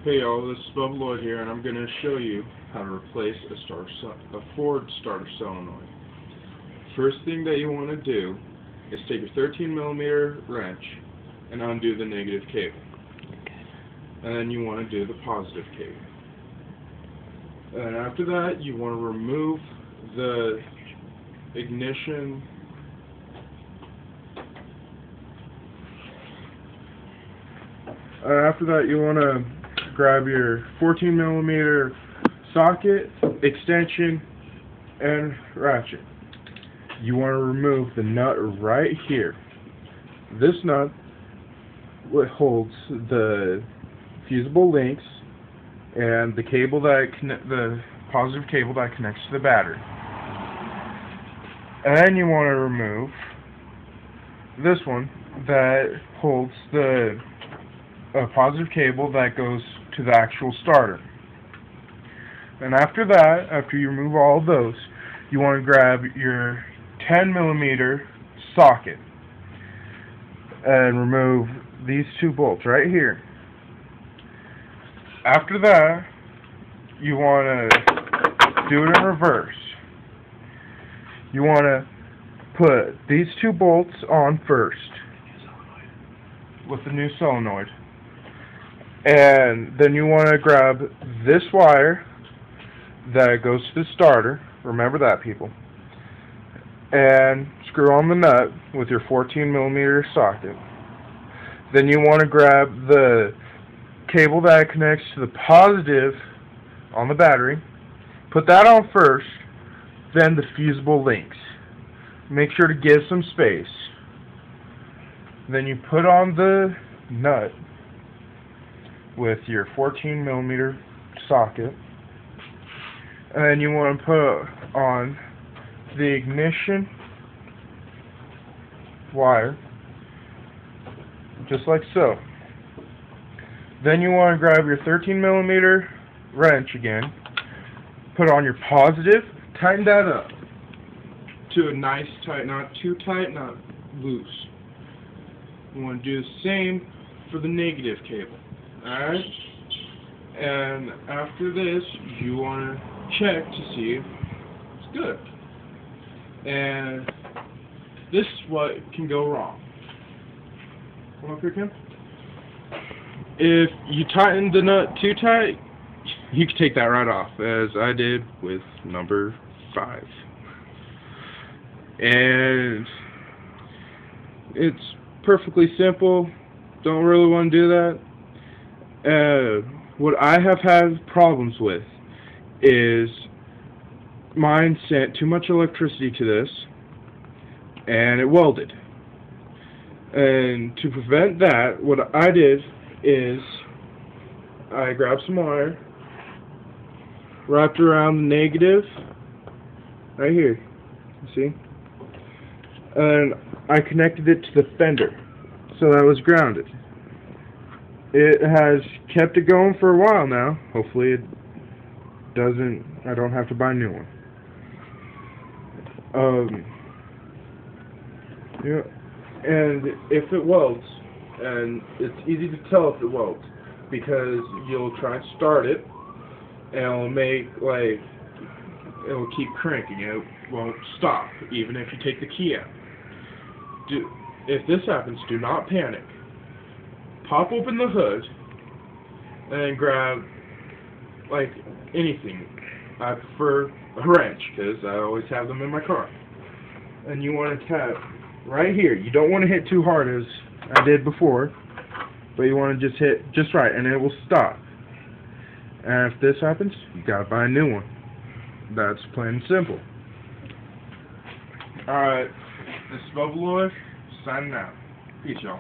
Hey y'all, this is Bubba Lloyd here, and I'm going to show you how to replace a Ford starter solenoid. First thing that you want to do is take your 13mm wrench and undo the negative cable. And then you want to do the positive cable. And after that, you want to remove the ignition after that, you want to grab your 14mm socket, extension, and ratchet. You want to remove the nut right here. This nut holds the fusible links and the cable the positive cable that connects to the battery. And then you want to remove this one that holds the positive cable that goes to the actual starter. And after that, after you remove all of those, you want to grab your 10mm socket and remove these two bolts right here. After that, you want to do it in reverse. You want to put these two bolts on first with the new solenoid. And then you want to grab this wire that goes to the starter, remember that, people, and screw on the nut with your 14mm socket. Then you want to grab the cable that connects to the positive on the battery, put that on first, then the fusible links. Make sure to give some space. Then you put on the nut with your 14mm socket, and then you want to put on the ignition wire just like so. Then you want to grab your 13mm wrench again, put on your positive, tighten that up to a nice tight, not too tight, not loose. You want to do the same for the negative cable. Alright, and after this, you want to check to see if it's good. And this is what can go wrong. Come up here, Kim. If you tighten the nut too tight, you can take that right off, as I did with number 5. And it's perfectly simple. Don't really want to do that. What I have had problems with is mine sent too much electricity to this and it welded. And to prevent that, what I did is I grabbed some wire, wrapped around the negative right here, you see, and I connected it to the fender so that it was grounded. It has kept it going for a while now. Hopefully I don't have to buy a new one. Yeah, and if it welds, and it's easy to tell if it welds, because you'll try and start it, and it'll keep cranking. It won't stop, even if you take the key out. If this happens, do not panic. Pop open the hood and grab anything. I prefer a wrench because I always have them in my car. And you want to tap right here. You don't want to hit too hard as I did before, but you want to just hit just right and it will stop. And if this happens, you gotta buy a new one. That's plain and simple. Alright, this is Bubba Lloyd, signing out. Peace, y'all.